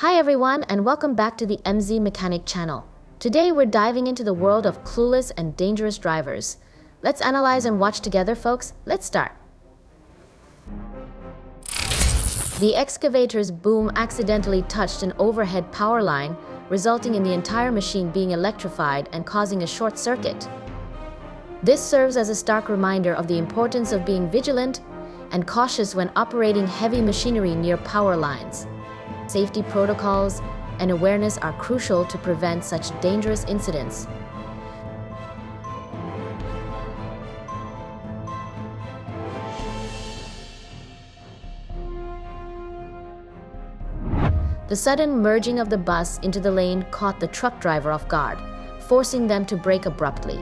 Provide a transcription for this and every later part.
Hi everyone, and welcome back to the MZ Mechanic channel. Today we're diving into the world of clueless and dangerous drivers. Let's analyze and watch together, folks. Let's start. The excavator's boom accidentally touched an overhead power line, resulting in the entire machine being electrified and causing a short circuit. This serves as a stark reminder of the importance of being vigilant and cautious when operating heavy machinery near power lines. Safety protocols and awareness are crucial to prevent such dangerous incidents. The sudden merging of the bus into the lane caught the truck driver off guard, forcing them to brake abruptly.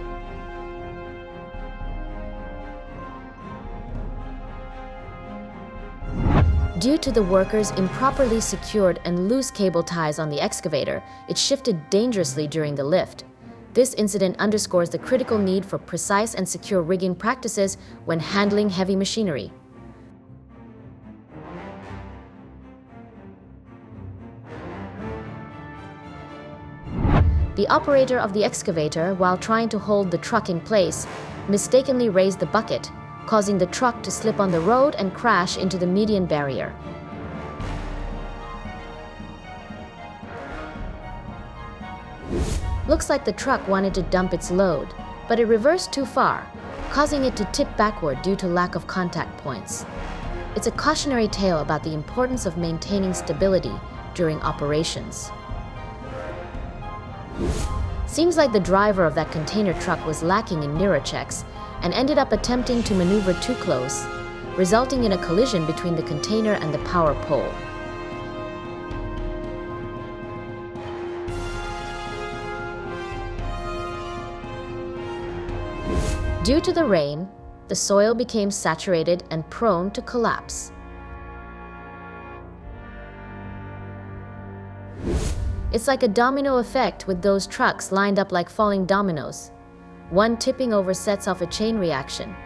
Due to the workers' improperly secured and loose cable ties on the excavator, it shifted dangerously during the lift. This incident underscores the critical need for precise and secure rigging practices when handling heavy machinery. The operator of the excavator, while trying to hold the truck in place, mistakenly raised the bucket, causing the truck to slip on the road and crash into the median barrier. Looks like the truck wanted to dump its load, but it reversed too far, causing it to tip backward due to lack of contact points. It's a cautionary tale about the importance of maintaining stability during operations. Seems like the driver of that container truck was lacking in mirror checks and ended up attempting to maneuver too close, resulting in a collision between the container and the power pole. Due to the rain, the soil became saturated and prone to collapse. It's like a domino effect with those trucks lined up like falling dominoes. One tipping over sets off a chain reaction.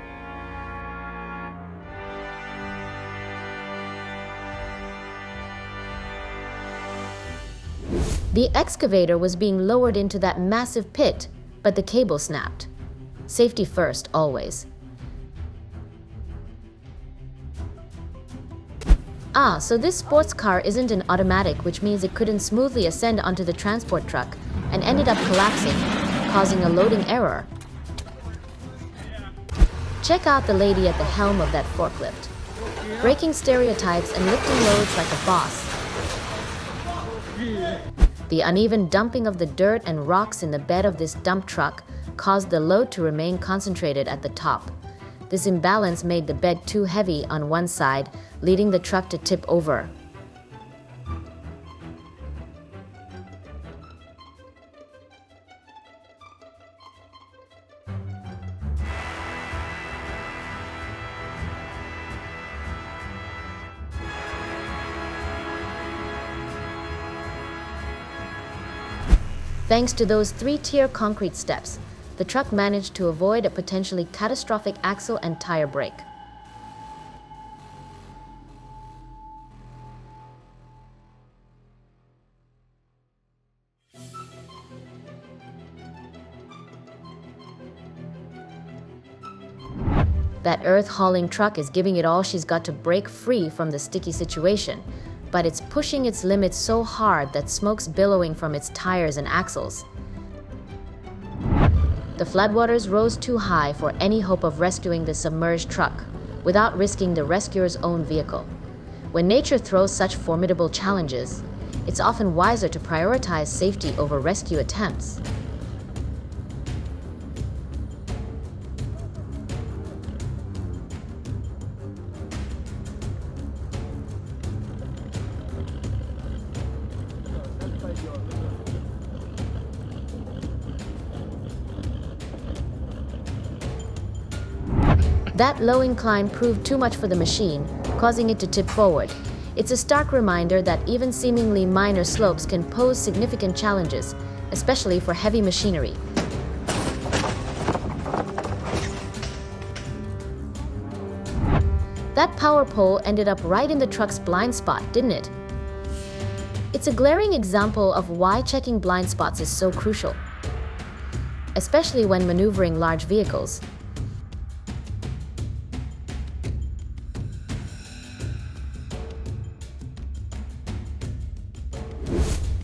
The excavator was being lowered into that massive pit, but the cable snapped. Safety first, always. So this sports car isn't an automatic, which means it couldn't smoothly ascend onto the transport truck and ended up collapsing, causing a loading error. Check out the lady at the helm of that forklift, breaking stereotypes and lifting loads like a boss. The uneven dumping of the dirt and rocks in the bed of this dump truck caused the load to remain concentrated at the top. This imbalance made the bed too heavy on one side, leading the truck to tip over. Thanks to those three-tier concrete steps, the truck managed to avoid a potentially catastrophic axle and tire break. That earth-hauling truck is giving it all she's got to break free from the sticky situation, but it's pushing its limits so hard that smoke's billowing from its tires and axles. The floodwaters rose too high for any hope of rescuing the submerged truck without risking the rescuer's own vehicle. When nature throws such formidable challenges, it's often wiser to prioritize safety over rescue attempts. That low incline proved too much for the machine, causing it to tip forward. It's a stark reminder that even seemingly minor slopes can pose significant challenges, especially for heavy machinery. That power pole ended up right in the truck's blind spot, didn't it? It's a glaring example of why checking blind spots is so crucial, especially when maneuvering large vehicles.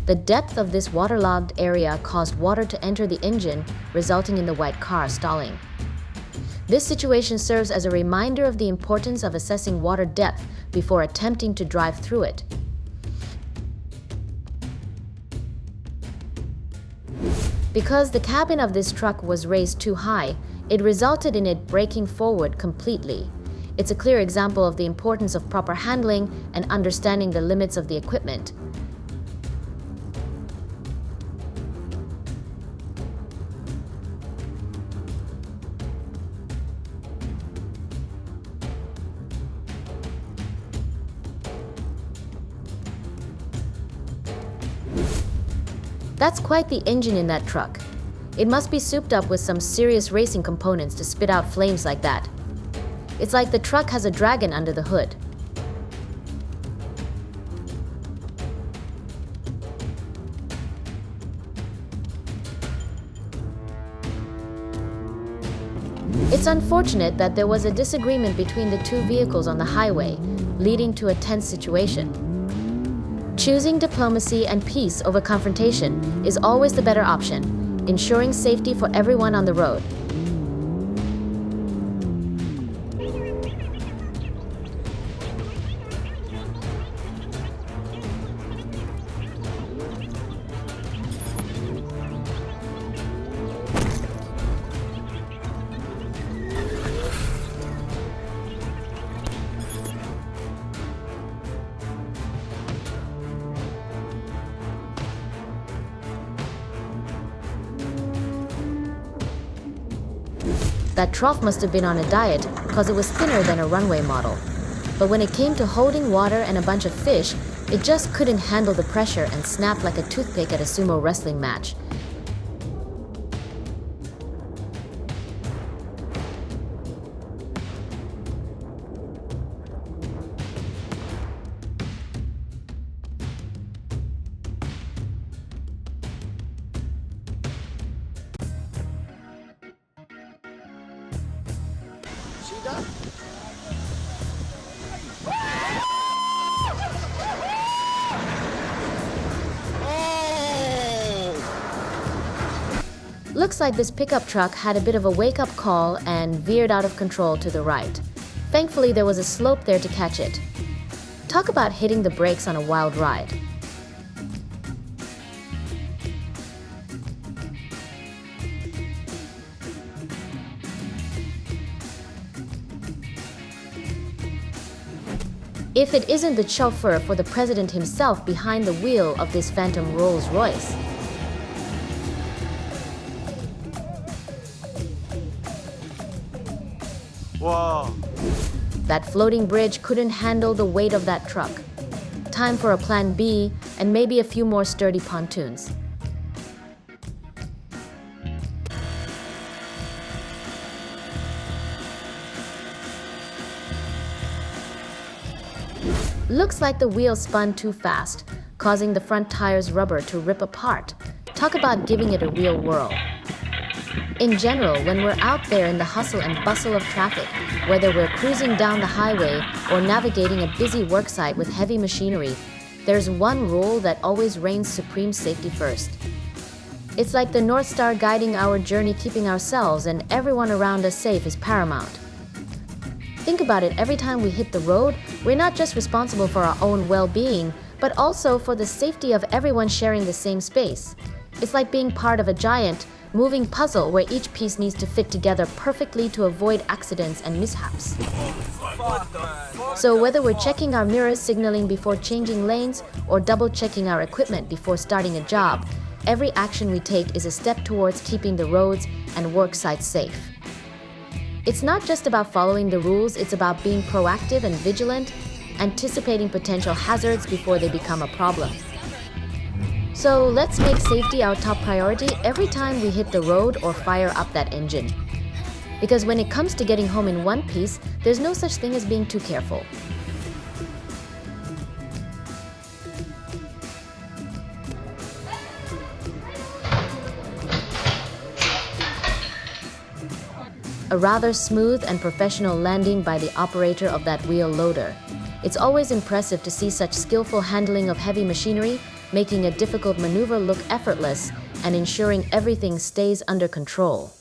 The depth of this waterlogged area caused water to enter the engine, resulting in the white car stalling. This situation serves as a reminder of the importance of assessing water depth before attempting to drive through it. Because the cabin of this truck was raised too high, it resulted in it breaking forward completely. It's a clear example of the importance of proper handling and understanding the limits of the equipment. That's quite the engine in that truck. It must be souped up with some serious racing components to spit out flames like that. It's like the truck has a dragon under the hood. It's unfortunate that there was a disagreement between the two vehicles on the highway, leading to a tense situation. Choosing diplomacy and peace over confrontation is always the better option, ensuring safety for everyone on the road. That trough must have been on a diet because it was thinner than a runway model. But when it came to holding water and a bunch of fish, it just couldn't handle the pressure and snapped like a toothpick at a sumo wrestling match. Looks like this pickup truck had a bit of a wake-up call and veered out of control to the right. Thankfully, there was a slope there to catch it. Talk about hitting the brakes on a wild ride. If it isn't the chauffeur for the president himself behind the wheel of this phantom Rolls-Royce. Wow. That floating bridge couldn't handle the weight of that truck. Time for a plan B and maybe a few more sturdy pontoons. Looks like the wheel spun too fast, causing the front tire's rubber to rip apart. Talk about giving it a real whirl. In general, when we're out there in the hustle and bustle of traffic, whether we're cruising down the highway or navigating a busy worksite with heavy machinery, there's one rule that always reigns supreme: safety first. It's like the North Star guiding our journey, keeping ourselves and everyone around us safe is paramount. Think about it, every time we hit the road, we're not just responsible for our own well-being, but also for the safety of everyone sharing the same space. It's like being part of a giant, moving puzzle where each piece needs to fit together perfectly to avoid accidents and mishaps. So whether we're checking our mirrors, signaling before changing lanes, or double-checking our equipment before starting a job, every action we take is a step towards keeping the roads and work sites safe. It's not just about following the rules, it's about being proactive and vigilant, anticipating potential hazards before they become a problem. So let's make safety our top priority every time we hit the road or fire up that engine. Because when it comes to getting home in one piece, there's no such thing as being too careful. a rather smooth and professional landing by the operator of that wheel loader. It's always impressive to see such skillful handling of heavy machinery, making a difficult maneuver look effortless and ensuring everything stays under control.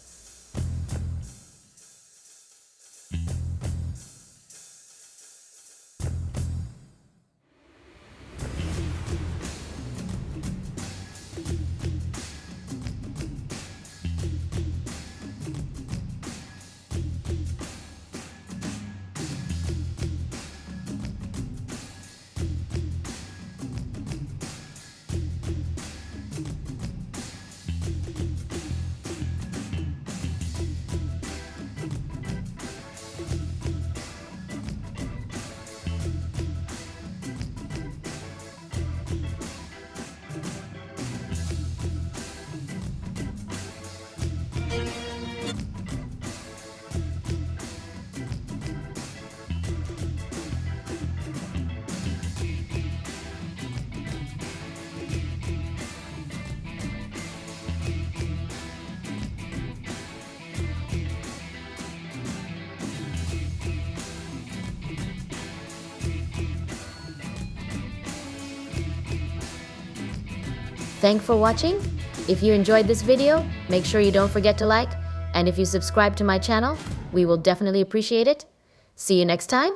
Thanks for watching. If you enjoyed this video, make sure you don't forget to like, and if you subscribe to my channel, we will definitely appreciate it. See you next time.